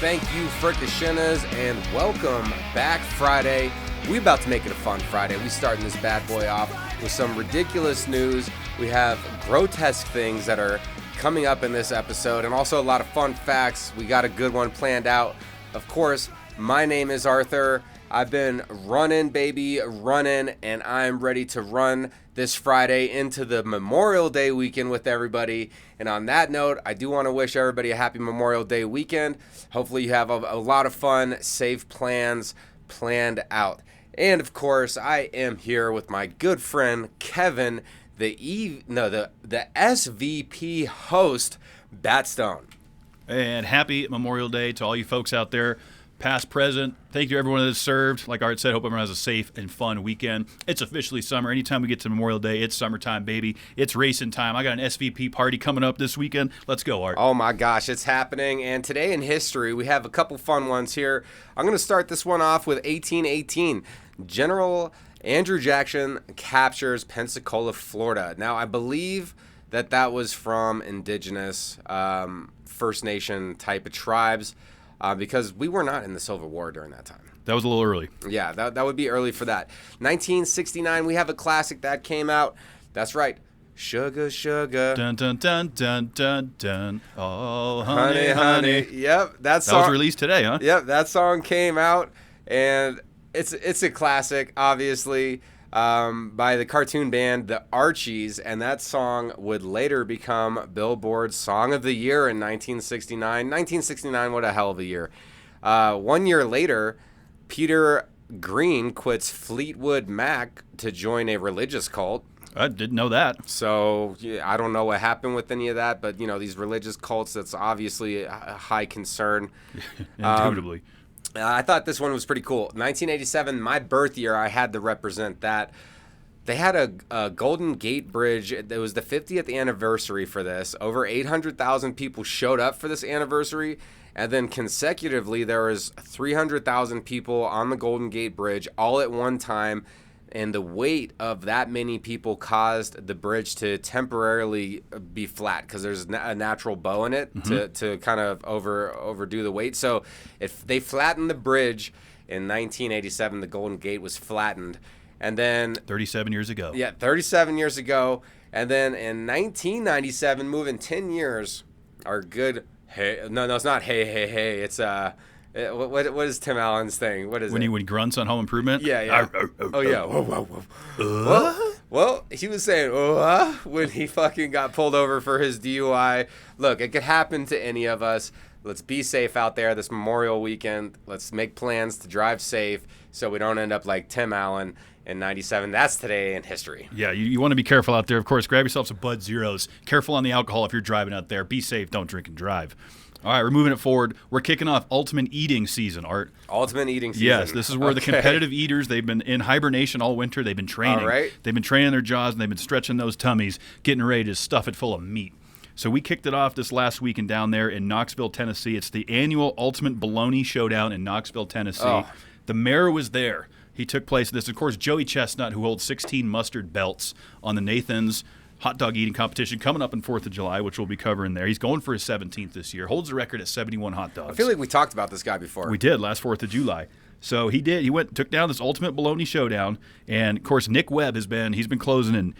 thank you, Fricashinas, and welcome back Friday. We about to make it a fun Friday. We starting this bad boy off with some ridiculous news. We have grotesque things that are coming up in this episode, and also a lot of fun facts. We got a good one planned out. Of course, my name is Arthur. I've been running, and I'm ready to run this Friday into the Memorial Day weekend with everybody. And on that note, I do want to wish everybody a happy Memorial Day weekend. Hopefully you have a lot of fun, safe plans planned out. And of course, I am here with my good friend Kevin, the SVP host, Batstone. And happy Memorial Day to all you folks out there, past, present. Thank you to everyone that has served. Like Art said, hope everyone has a safe and fun weekend. It's officially summer. Anytime we get to Memorial Day, it's summertime, baby. It's racing time. I got an SVP party coming up this weekend. Let's go, Art. Oh my gosh, it's happening. And today in history, we have a couple fun ones here. I'm going to start this one off with 1818. General Andrew Jackson captures Pensacola, Florida. Now, I believe that was from indigenous First Nation type of tribes. Because we were not in the Civil War during that time. That was a little early. Yeah, that would be early for that. 1969, we have a classic that came out. That's right. Sugar, sugar. Dun, dun, dun, dun, dun, dun. Oh, Honey, honey. Yep, that was released today, huh? Yep, that song came out, and it's a classic, obviously, by the cartoon band the Archies, and that song would later become Billboard Song of the Year in 1969. 1969, what a hell of a year. 1 year later, Peter Green quits Fleetwood Mac to join a religious cult. I didn't know that. So yeah, I don't know what happened with any of that, but these religious cults, that's obviously a high concern. Indubitably. I thought this one was pretty cool. 1987, my birth year, I had to represent that. They had a Golden Gate Bridge. It was the 50th anniversary for this. Over 800,000 people showed up for this anniversary. And then consecutively, there was 300,000 people on the Golden Gate Bridge all at one time. And the weight of that many people caused the bridge to temporarily be flat because there's a natural bow in it to kind of overdo the weight. So if they flattened the bridge in 1987, the Golden Gate was flattened. And then 37 years ago. Yeah, 37 years ago. And then in 1997, moving 10 years, our good hey, no, it's not hey. It's what is Tim Allen's thing? What is when it? When he grunts on Home Improvement? Yeah. Oh, yeah. Whoa. Well, he was saying, when he fucking got pulled over for his DUI. Look, it could happen to any of us. Let's be safe out there this Memorial weekend. Let's make plans to drive safe so we don't end up like Tim Allen in 97. That's today in history. Yeah, you want to be careful out there. Of course, grab yourself some Bud Zeros. Careful on the alcohol if you're driving out there. Be safe. Don't drink and drive. All right, we're moving it forward. We're kicking off Ultimate Eating season, Art. Ultimate Eating season. Yes, this is where the competitive eaters, they've been in hibernation all winter. They've been training. All right. They've been training their jaws, and they've been stretching those tummies, getting ready to stuff it full of meat. So we kicked it off this last weekend down there in Knoxville, Tennessee. It's the annual Ultimate Bologna Showdown in Knoxville, Tennessee. Oh. The mayor was there. He took place at this. Of course, Joey Chestnut, who holds 16 mustard belts on the Nathan's hot dog eating competition coming up on 4th of July, which we'll be covering there. He's going for his 17th this year. Holds the record at 71 hot dogs. I feel like we talked about this guy before. We did last 4th of July. So he did. He took down this Ultimate Bologna Showdown, and of course Nick Webb he's been closing in.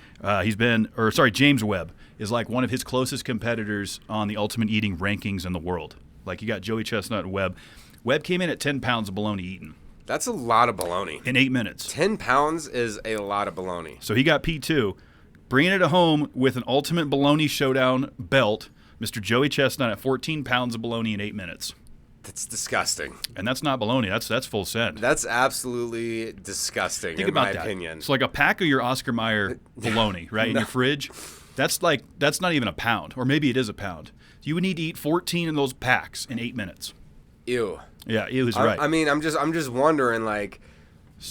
James Webb is like one of his closest competitors on the Ultimate Eating rankings in the world. Like you got Joey Chestnut and Webb. Webb came in at 10 pounds of bologna eaten. That's a lot of bologna. In 8 minutes. 10 pounds is a lot of bologna. So he got P2. Bringing it home with an Ultimate Bologna Showdown belt, Mr. Joey Chestnut at 14 pounds of bologna in 8 minutes. That's disgusting. And that's not bologna. That's full send. That's absolutely disgusting, Think in about my that. opinion. It's like a pack of your Oscar Mayer bologna, right, in your fridge. That's not even a pound, or maybe it is a pound. You would need to eat 14 of those packs in 8 minutes. Ew. Yeah, ew is right. I mean, I'm just wondering, like,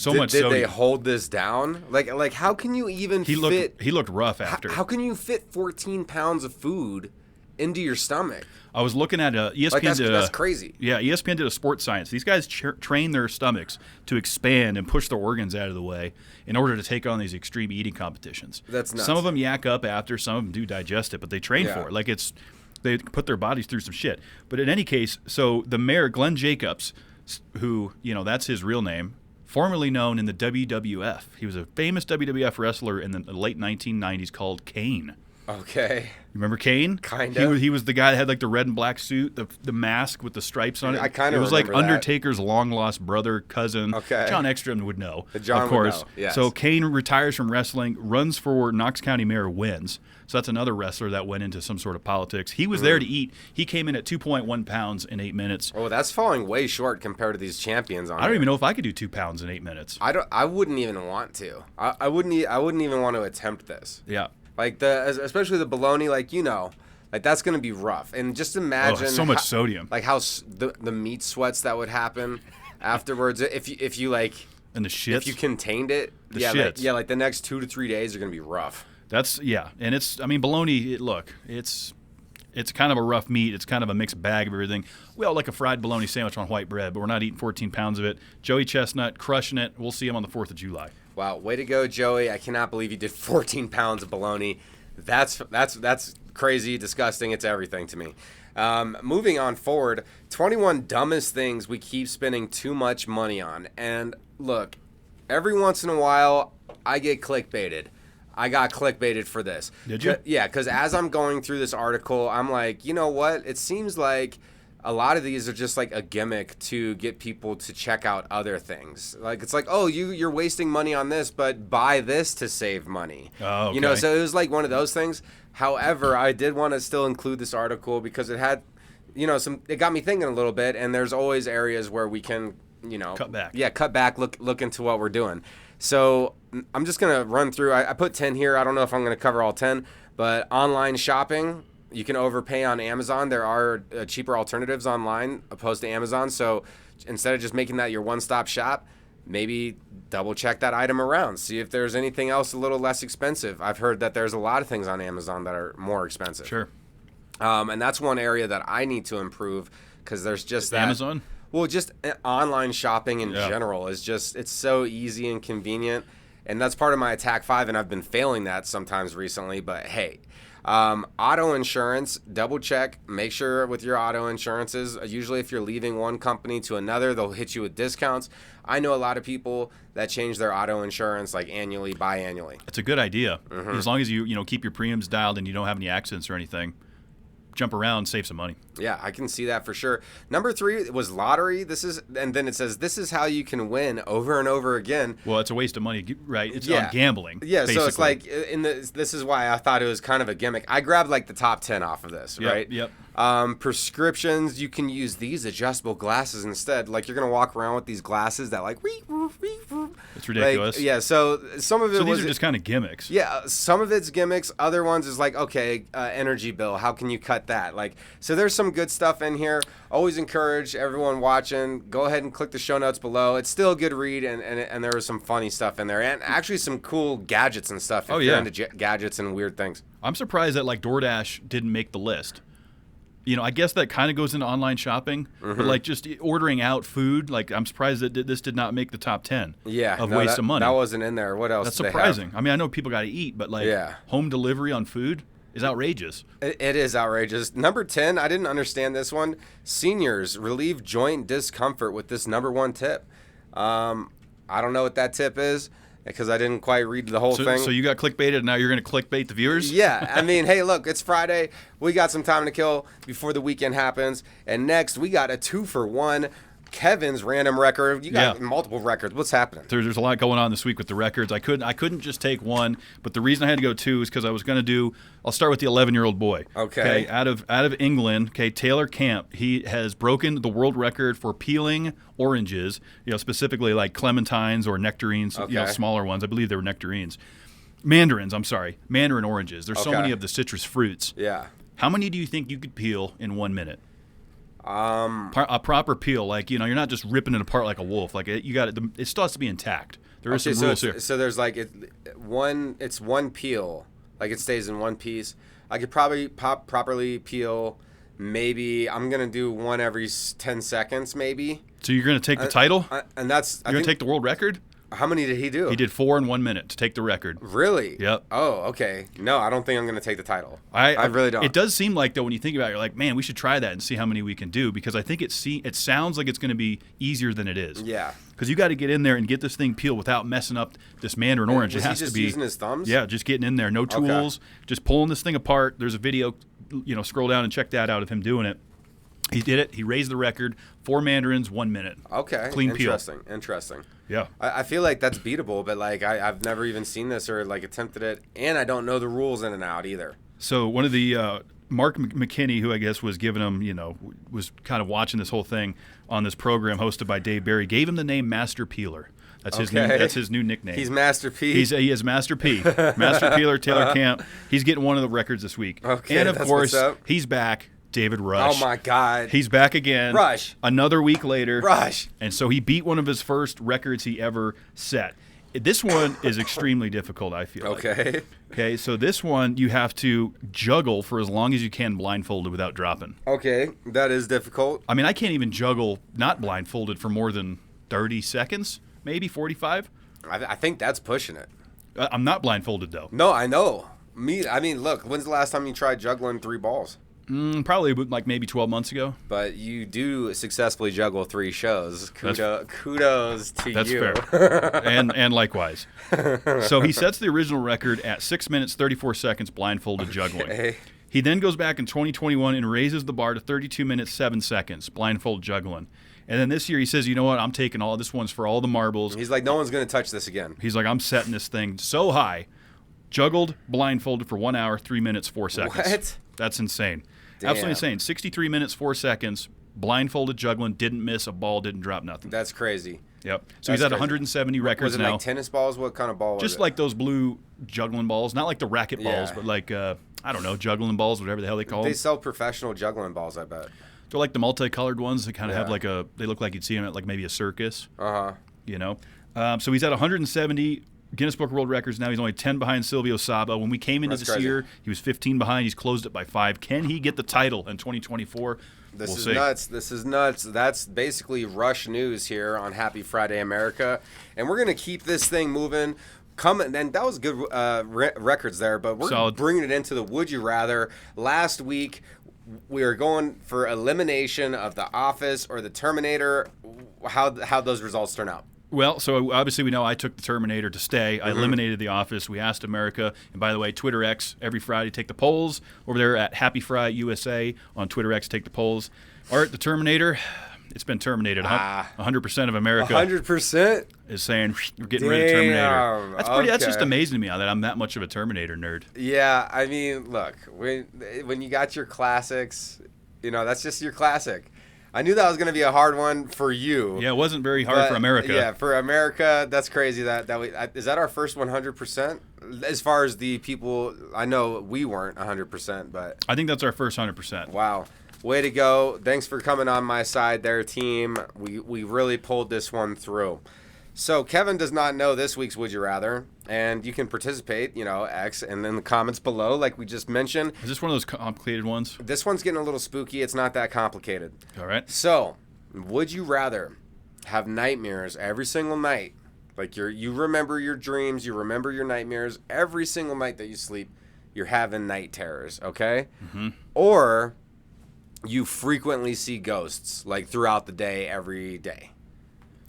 Did they hold this down? Like how can you even fit? He looked rough after. How can you fit 14 pounds of food into your stomach? I was looking at ESPN. Like that's crazy. Yeah, ESPN did a sports science. These guys train their stomachs to expand and push their organs out of the way in order to take on these extreme eating competitions. That's nuts. Some of them yak up after, some of them do digest it, but they train for it. Like it's They put their bodies through some shit. But in any case, so the mayor, Glenn Jacobs, who, that's his real name, formerly known in the WWF. He was a famous WWF wrestler in the late 1990s called Kane. Okay. You remember Kane? Kind of. He was the guy that had like the red and black suit, the mask with the stripes on it. I kind of It was like remember that. Undertaker's long-lost brother, cousin. Okay. John Ekstrom would know, John of course. would know, yes. So Kane retires from wrestling, runs for Knox County mayor, wins. So that's another wrestler that went into some sort of politics. He was there to eat. He came in at 2.1 pounds in 8 minutes. Oh, that's falling way short compared to these champions on I don't even know if I could do 2 pounds in 8 minutes. I wouldn't even want to. I wouldn't even want to attempt this. Yeah. Like especially the bologna, like that's gonna be rough. And just imagine so much sodium. like how the meat sweats that would happen afterwards if you like And the shits. if you contained it. The shits. shits. Like the next 2 to 3 days are gonna be rough. And bologna. It's kind of a rough meat. It's kind of a mixed bag of everything. We all like a fried bologna sandwich on white bread, but we're not eating 14 pounds of it. Joey Chestnut crushing it. We'll see him on the 4th of July. Wow, way to go, Joey! I cannot believe you did 14 pounds of bologna. That's crazy, disgusting. It's everything to me. Moving on forward, 21 dumbest things we keep spending too much money on. And look, every once in a while, I get clickbaited. I got clickbaited for this. Did you? Yeah, because as I'm going through this article, I'm like, you know what? It seems like a lot of these are just like a gimmick to get people to check out other things. Like it's like, oh, you're wasting money on this, but buy this to save money. Oh, okay. So it was like one of those things. However, I did want to still include this article because it had, it got me thinking a little bit. And there's always areas where we can, cut back. Yeah, cut back. Look into what we're doing. So I'm just gonna run through. I put 10 here. I don't know if I'm gonna cover all 10, but online shopping. You can overpay on Amazon. There are cheaper alternatives online opposed to Amazon. So instead of just making that your one-stop shop, maybe double check that item around. See if there's anything else a little less expensive. I've heard that there's a lot of things on Amazon that are more expensive. Sure. And that's one area that I need to improve because there's just that. Amazon? Well, just online shopping in general is just, it's so easy and convenient. And that's part of my Attack 5, and I've been failing that sometimes recently. But hey, auto insurance, double check, make sure with your auto insurances. Usually if you're leaving one company to another, they'll hit you with discounts. I know a lot of people that change their auto insurance like annually, biannually. It's a good idea. Mm-hmm. As long as you keep your premiums dialed and you don't have any accidents or anything. Jump around, save some money. Yeah, I can see that for sure. Number 3 was lottery. And then it says this is how you can win over and over again. Well, it's a waste of money, right? It's on gambling. Yeah, basically. So it's like this is why I thought it was kind of a gimmick. I grabbed like the top 10 off of this, right? Yep. Prescriptions, you can use these adjustable glasses instead. Like you're gonna walk around with these glasses that like it's ridiculous. Like, yeah, so some of it these are just kind of gimmicks. Yeah, some of it's gimmicks. Other ones is like, okay, energy bill. How can you cut that? Like, so there's some good stuff in here. Always encourage everyone watching. Go ahead and click the show notes below. It's still a good read, and there was some funny stuff in there, and actually some cool gadgets and stuff. If you're into gadgets and weird things. I'm surprised that like DoorDash didn't make the list. I guess that kind of goes into online shopping, but like just ordering out food, like I'm surprised that this did not make the top 10 of waste of money. That wasn't in there. What else? That's surprising. I mean, I know people got to eat, but like home delivery on food is outrageous. It is outrageous. Number 10, I didn't understand this one. Seniors relieve joint discomfort with this number 1 tip. I don't know what that tip is, because I didn't quite read the whole thing. So you got clickbaited, and now you're going to clickbait the viewers? Yeah. I mean, hey, look, it's Friday. We got some time to kill before the weekend happens. And next, we got a 2-for-1. Kevin's random record. You got multiple records. What's happening? There's a lot going on this week with the records. I couldn't just take one, but the reason I had to go 2 is because I was going to do. I'll start with the 11-year-old boy. Okay. Out of England. Okay. Taylor Camp. He has broken the world record for peeling oranges. Specifically like clementines or nectarines. Okay. Smaller ones. I believe they were nectarines. Mandarins. I'm sorry. Mandarin oranges. There's so many of the citrus fruits. Yeah. How many do you think you could peel in 1 minute? A proper peel, like you're not just ripping it apart like a wolf. Like it still has to be intact. There is some rules here. So there's like it's one peel, like it stays in one piece. I could probably properly peel. Maybe I'm gonna do one every 10 seconds, maybe. So you're gonna take the title, and that's you're gonna take the world record. How many did he do? He did 4 in 1 minute to take the record. Really? Yep. Oh, okay. No, I don't think I'm going to take the title. I really don't. It does seem like, though, when you think about it, you're like, man, we should try that and see how many we can do, because I think it sounds like it's going to be easier than it is. Yeah. Because you got to get in there and get this thing peeled without messing up this Mandarin orange. Was it has he just to be using his thumbs? Yeah, just getting in there. No tools. Just pulling this thing apart. There's a video, scroll down and check that out of him doing it. He did it. He raised the record. 4 mandarins, 1 minute. Okay. Clean peel. Interesting. Yeah. I feel like that's beatable, but like I've never even seen this or like attempted it, and I don't know the rules in and out either. So one of the Mark McKinney, who I guess was giving him, was kind of watching this whole thing on this program hosted by Dave Barry, gave him the name Master Peeler. That's his new nickname. He's Master P. He is Master P. Master Peeler, Taylor Camp. He's getting one of the records this week. Okay, and of that's course, what's up. he's back. David Rush. Oh my God. He's back again. Rush. Another week later. Rush. And so he beat one of his first records he ever set. This one is extremely difficult, I feel like. Okay, so this one you have to juggle for as long as you can blindfolded without dropping. Okay, that is difficult. I mean, I can't even juggle not blindfolded for more than 30 seconds, maybe 45. I think that's pushing it. I'm not blindfolded, though. No, I know. Look, when's the last time you tried juggling 3 balls? Probably like maybe 12 months ago. But you do successfully juggle 3 shows. Kudos to That's you. Fair. and likewise. So he sets the original record at 6 minutes, 34 seconds blindfolded juggling. He then goes back in 2021 and raises the bar to 32 minutes, 7 seconds blindfold juggling. And then this year he says, you know what, I'm taking all this one's for all the marbles. He's like, no one's going to touch this again. He's like, I'm setting this thing so high. Juggled, blindfolded for 1 hour, 3 minutes, 4 seconds. What? That's insane. Damn. Absolutely insane. 63 minutes, 4 seconds, blindfolded juggling, didn't miss a ball, didn't drop nothing. That's crazy. Yep. So he's at 170 records now. Was it like tennis balls? What kind of ball was it? Just like those blue juggling balls. Not like the racket balls, but like, I don't know, juggling balls, whatever the hell they call them. They sell professional juggling balls, I bet. They're like the multicolored ones that kind of have like they look like you'd see them at like maybe a circus. So he's at 170 Guinness Book of World Records now. He's only 10 behind Silvio Saba. When we came into this year, he was 15 behind. He's closed it by 5. Can he get the title in 2024? This is nuts. This is nuts. That's basically Rush news here on Happy Friday America. And we're going to keep this thing moving. And that was good records there, but we're bringing it into the Would You Rather. Last week, we were going for elimination of The Office or The Terminator. How'd those results turn out? Well, so obviously we know I took the Terminator to stay. I eliminated The Office. We asked America. And by the way, Twitter X, every Friday, take the polls. Over there at Happy Fry USA on Twitter X, take the polls. Art, the Terminator, it's been terminated. 100% of America 100% is saying we're getting rid of Terminator. That's just amazing to me that I'm that much of a Terminator nerd. Yeah, I mean, look, when you got your classics, that's just your classic. I knew that was going to be a hard one for you. Yeah, it wasn't very hard for America. Yeah, for America, that's crazy. Is that our first 100%? As far as the people, I know we weren't 100%, but I think that's our first 100%. Wow. Way to go. Thanks for coming on my side there, team. We really pulled this one through. So Kevin does not know this week's Would You Rather, and you can participate, X, and in the comments below, like we just mentioned. Is this one of those complicated ones? This one's getting a little spooky. It's not that complicated. All right. So, would you rather have nightmares every single night? Like you remember your dreams, you remember your nightmares every single night that you sleep. You're having night terrors, okay? Mm-hmm. Or you frequently see ghosts, like throughout the day, every day.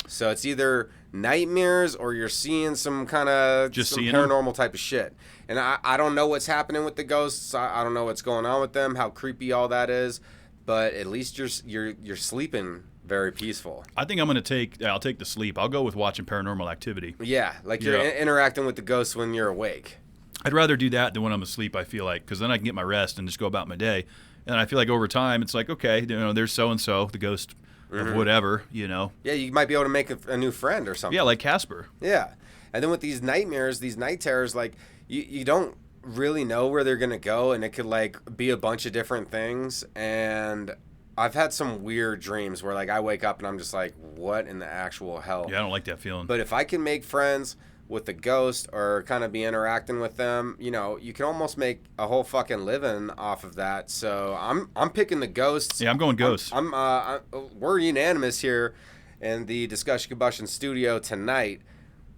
So it's either nightmares or you're seeing some kind of paranormal type of shit. And I don't know what's happening with the ghosts. I don't know what's going on with them, how creepy all that is. But at least you're sleeping very peaceful. I think I'll take the sleep. I'll go with watching Paranormal Activity. Yeah, like you're interacting with the ghosts when you're awake. I'd rather do that than when I'm asleep, I feel like, because then I can get my rest and just go about my day. And I feel like over time, it's like, okay, there's so-and-so, the ghost of whatever, Yeah, you might be able to make a new friend or something. Yeah, like Casper. Yeah. And then with these nightmares, these night terrors, like, you don't really know where they're going to go, and it could, like, be a bunch of different things. And I've had some weird dreams where, like, I wake up and I'm just like, what in the actual hell? Yeah, I don't like that feeling. But if I can make friends with the ghost or kind of be interacting with them, you can almost make a whole fucking living off of that. So I'm picking the ghosts. Yeah, I'm going ghosts. We're unanimous here in the Discussion Combustion studio tonight.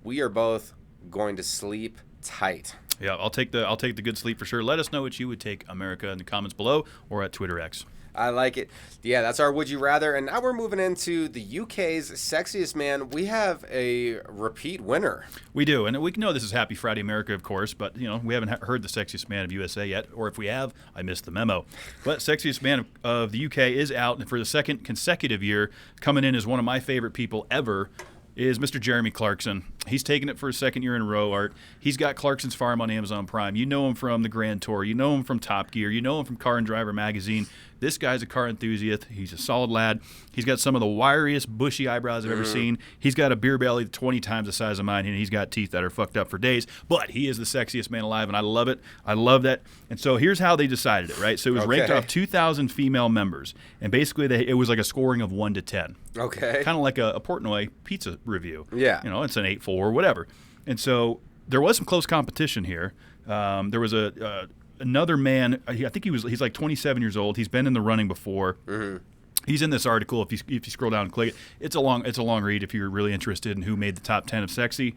we are both going to sleep tight. Yeah, I'll take the good sleep for sure. Let us know what you would take, America, in the comments below or at Twitter X. I like it. Yeah, that's our Would You Rather. And now we're moving into the UK's Sexiest Man. We have a repeat winner. We do. And we know this is Happy Friday, America, of course, but, we haven't heard the Sexiest Man of USA yet. Or if we have, I missed the memo. But Sexiest Man of the UK is out. And for the second consecutive year, coming in as one of my favorite people ever, is Mr. Jeremy Clarkson. He's taken it for his second year in a row, Art. He's got Clarkson's Farm on Amazon Prime. You know him from the Grand Tour. You know him from Top Gear. You know him from Car and Driver magazine. This guy's a car enthusiast. He's a solid lad. He's got some of the wiriest, bushy eyebrows I've ever seen. He's got a beer belly 20 times the size of mine, and he's got teeth that are fucked up for days. But he is the sexiest man alive, and I love it. I love that. And so here's how they decided it, right? So it was ranked off 2,000 female members, and basically it was like a scoring of 1 to 10. Okay. Kind of like a Portnoy pizza review. Yeah. It's an 8-4 or whatever. And so there was some close competition here. There was another man. I think he's like 27 years old. He's been in the running before. Mm-hmm. He's in this article. If you scroll down and click it, it's a long read if you're really interested in who made the top 10 of sexy.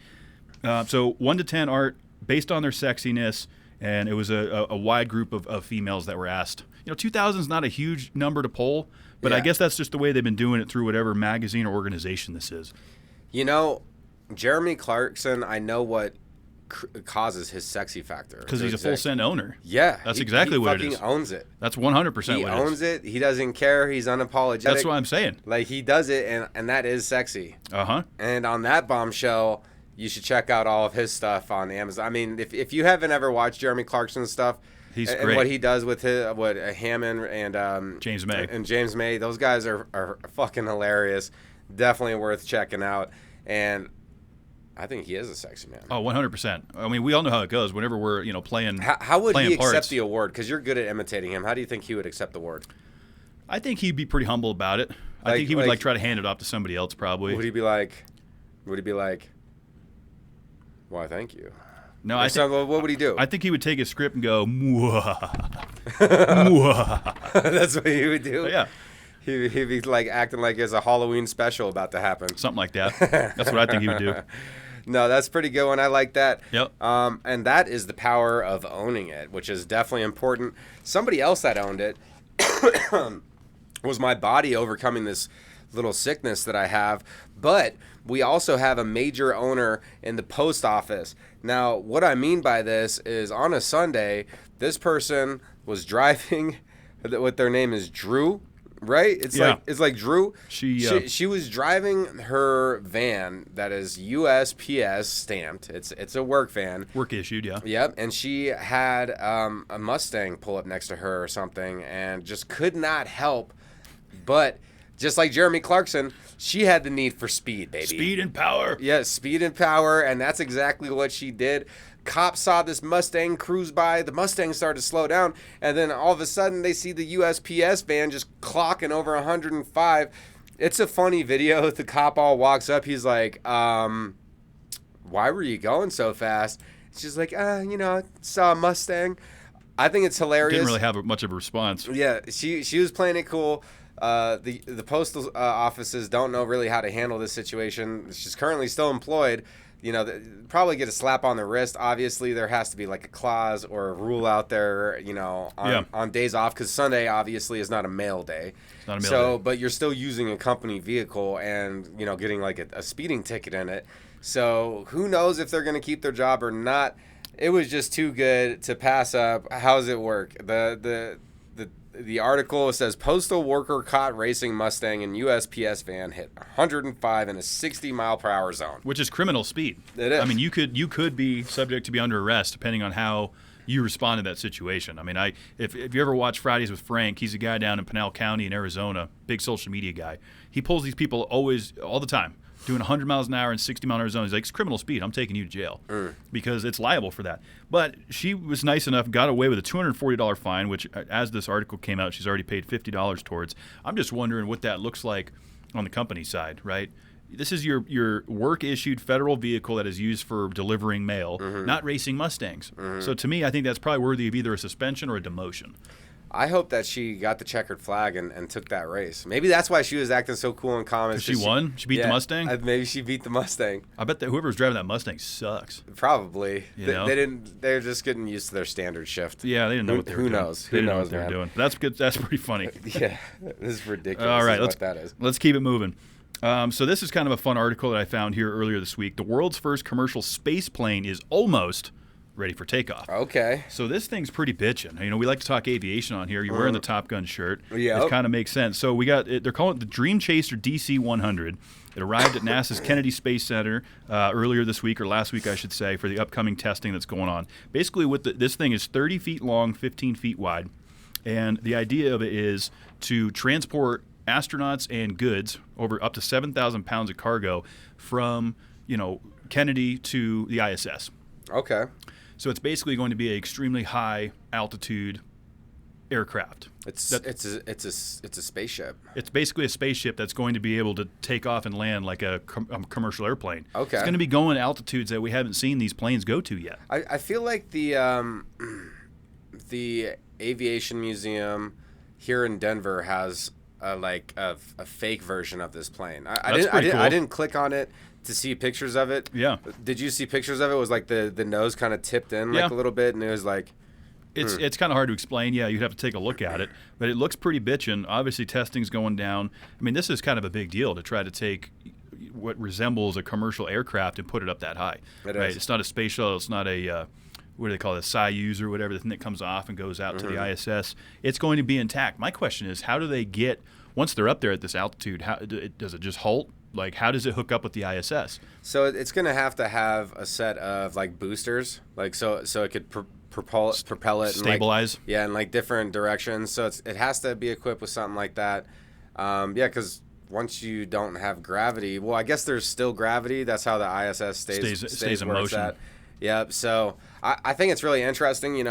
So 1 to 10 Art based on their sexiness, and it was a wide group of females that were asked. 2,000 is not a huge number to poll, but I guess that's just the way they've been doing it through whatever magazine or organization this is. Jeremy Clarkson, I know what causes his sexy factor. Because he's a full send owner. Yeah. That's exactly what it is. He fucking owns it. That's 100% what it is. He owns it. He doesn't care. He's unapologetic. That's what I'm saying. Like, he does it, and that is sexy. Uh-huh. And on that bombshell, you should check out all of his stuff on Amazon. I mean, if you haven't ever watched Jeremy Clarkson's stuff, he's and great. What he does with Hammond and James May. And James May, those guys are fucking hilarious. Definitely worth checking out. And I think he is a sexy man. Oh, 100%. I mean, we all know how it goes whenever we're, playing. How would playing he parts. accept the award? Because you're good at imitating him. How do you think he would accept the award? I think he'd be pretty humble about it. I think he would try to hand it off to somebody else probably. Would he be like, why, thank you? No, what would he do? I think he would take his script and go, mwah. That's what he would do? Yeah. He'd be like acting like there's a Halloween special about to happen. Something like that. That's what I think he would do. No, that's pretty good one. I like that. Yep. And that is the power of owning it, which is definitely important. Somebody else that owned it was my body overcoming this little sickness that I have. But we also have a major owner in the post office. Now, what I mean by this is on a Sunday, this person was driving, what their name is Drew. Right? It's like Drew. She was driving her van that is USPS stamped. It's a work van. Work issued, yeah. Yep. And she had a Mustang pull up next to her or something and just could not help. But just like Jeremy Clarkson, she had the need for speed, baby. Speed and power. Yeah, speed and power, and that's exactly what she did. Cops saw this Mustang cruise by. The Mustang started to slow down, and then all of a sudden they see the USPS van just clocking over 105. It's a funny video. The cop all walks up. He's like, why were you going so fast? She's like, saw a Mustang. I think it's hilarious. Didn't really have much of a response. Yeah, she was playing it cool. The postal offices don't know really how to handle this situation. She's currently still employed. Probably get a slap on the wrist. Obviously, there has to be like a clause or a rule out there, on days off, because Sunday obviously is not a mail day. It's not a mail day. But you're still using a company vehicle and, getting like a speeding ticket in it. So who knows if they're going to keep their job or not. It was just too good to pass up. How does it work? The article says postal worker caught racing Mustang in USPS van hit 105 in a 60-mile-per-hour zone, which is criminal speed. It is. I mean, you could be subject to be under arrest depending on how you respond to that situation. I mean, if you ever watch Fridays with Frank, he's a guy down in Pinal County in Arizona, big social media guy. He pulls these people all the time, doing 100 miles an hour in 60-mile-an-hour zone. He's like, it's criminal speed. I'm taking you to jail because it's liable for that. But she was nice enough, got away with a $240 fine, which, as this article came out, she's already paid $50 towards. I'm just wondering what that looks like on the company side, right? This is your work-issued federal vehicle that is used for delivering mail, not racing Mustangs. So to me, I think that's probably worthy of either a suspension or a demotion. I hope that she got the checkered flag and took that race. Maybe that's why she was acting so cool and calm. She won? She beat the Mustang? Maybe she beat the Mustang. I bet that whoever was driving that Mustang sucks. Probably. You know? They're just getting used to their standard shift. Yeah, they didn't know what they were doing. Who knows? They didn't know what they were doing. That's good. That's pretty funny. Yeah, this is ridiculous. All right, let's keep it moving. So this is kind of a fun article that I found here earlier this week. The world's first commercial space plane is almost ready for takeoff. Okay. So this thing's pretty bitchin'. You know, we like to talk aviation on here. You're wearing the Top Gun shirt. Yeah. It kind of makes sense. So we got it, they're calling it the Dream Chaser DC-100. It arrived at NASA's Kennedy Space Center earlier this week, or last week, I should say, for the upcoming testing that's going on. Basically, this thing is 30 feet long, 15 feet wide, and the idea of it is to transport astronauts and goods over up to 7,000 pounds of cargo from, Kennedy to the ISS. Okay. So it's basically going to be an extremely high altitude aircraft. It's a spaceship. It's basically a spaceship that's going to be able to take off and land like a commercial airplane. Okay. It's going to be going altitudes that we haven't seen these planes go to yet. I feel like the aviation museum here in Denver has a fake version of this plane. I didn't click on it to see pictures of it. Yeah. Did you see pictures of it? It was like the nose kind of tipped in a little bit, and it was like... It's kind of hard to explain. Yeah, you'd have to take a look at it. But it looks pretty bitchin'. Obviously, testing's going down. I mean, this is kind of a big deal to try to take what resembles a commercial aircraft and put it up that high. It right? is. It's not a space shuttle. It's not a... what do they call it, a Soyuz or whatever, the thing that comes off and goes out to the ISS. It's going to be intact. My question is, how do they get, once they're up there at this altitude, does it just halt? Like, how does it hook up with the ISS? So it's going to have a set of, boosters, so it could propel it. Stabilize? In different directions. So it has to be equipped with something like that. Because once you don't have gravity, well, I guess there's still gravity. That's how the ISS stays in where it's motion. at. Yep. So I think it's really interesting.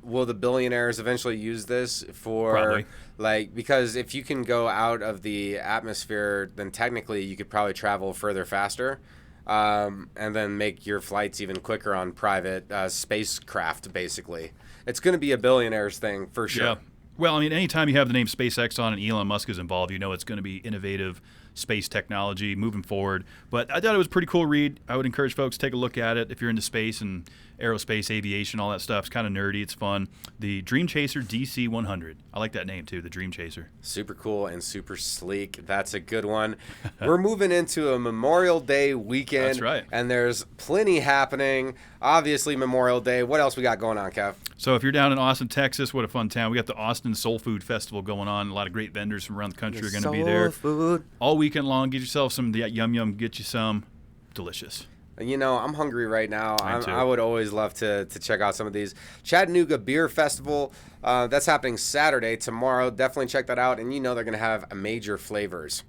Will the billionaires eventually use this for Probably. Because if you can go out of the atmosphere, then technically you could probably travel further faster, and then make your flights even quicker on private spacecraft. Basically, it's going to be a billionaires thing for sure. Yeah. Well, I mean, anytime you have the name SpaceX on and Elon Musk is involved, it's going to be innovative space technology moving forward. But I thought it was a pretty cool read. I would encourage folks to take a look at it if you're into space and aerospace, aviation, all that stuff. It's kind of nerdy. It's fun. The Dream Chaser DC-100. I like that name, too, the Dream Chaser. Super cool and super sleek. That's a good one. We're moving into a Memorial Day weekend. That's right. And there's plenty happening. Obviously, Memorial Day. What else we got going on, Kev? So if you're down in Austin, Texas, what a fun town. We got the Austin Soul Food Festival going on. A lot of great vendors from around the country are going to be there. Food. All weekend long. Get yourself some yum. Get you some. Delicious. I'm hungry right now. Too. I would always love to check out some of these. Chattanooga Beer Festival, that's happening Saturday, tomorrow. Definitely check that out. And they're going to have major flavors.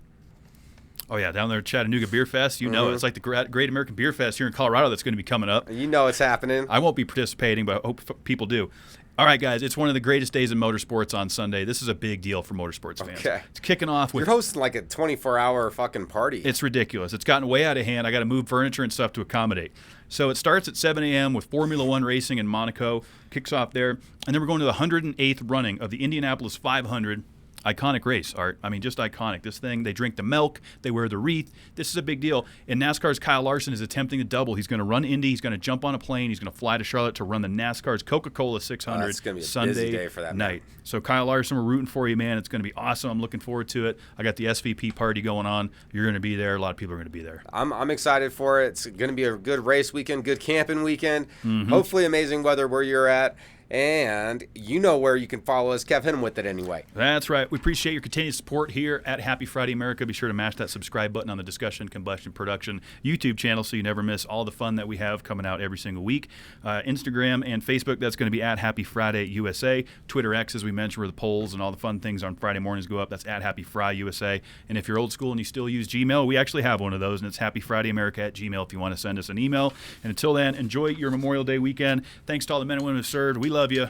Oh, yeah, down there at Chattanooga Beer Fest. It's like the Great American Beer Fest here in Colorado that's going to be coming up. It's happening. I won't be participating, but I hope people do. All right, guys, it's one of the greatest days in motorsports on Sunday. This is a big deal for motorsports fans. Okay. It's kicking off with... You're hosting a 24-hour fucking party. It's ridiculous. It's gotten way out of hand. I got to move furniture and stuff to accommodate. So it starts at 7 a.m. with Formula One racing in Monaco. Kicks off there. And then we're going to the 108th running of the Indianapolis 500. Iconic race, Art. I mean, just iconic. This thing, they drink the milk, they wear the wreath. This is a big deal. And NASCAR's Kyle Larson is attempting to double. He's going to run Indy. He's going to jump on a plane. He's going to fly to Charlotte to run the NASCAR's Coca-Cola 600 it's gonna be a Sunday busy day for that, night. man. So Kyle Larson, we're rooting for you, man. It's going to be awesome. I'm looking forward to it. I got the SVP party going on. You're going to be there. A lot of people are going to be there. I'm excited for it. It's going to be a good race weekend, good camping weekend. Hopefully amazing weather where you're at. And you know where you can follow us. Kev, hit him with it anyway. That's right. We appreciate your continued support here at Happy Friday America. Be sure to mash that subscribe button on the Discussion Combustion Production YouTube channel so you never miss all the fun that we have coming out every single week. Instagram and Facebook, that's going to be at Happy Friday USA. Twitter X, as we mentioned, where the polls and all the fun things on Friday mornings go up. That's at Happy Fry USA. And if you're old school and you still use Gmail, we actually have one of those, and it's happyfridayamerica@gmail if you want to send us an email. And until then, enjoy your Memorial Day weekend. Thanks to all the men and women who served. We love you.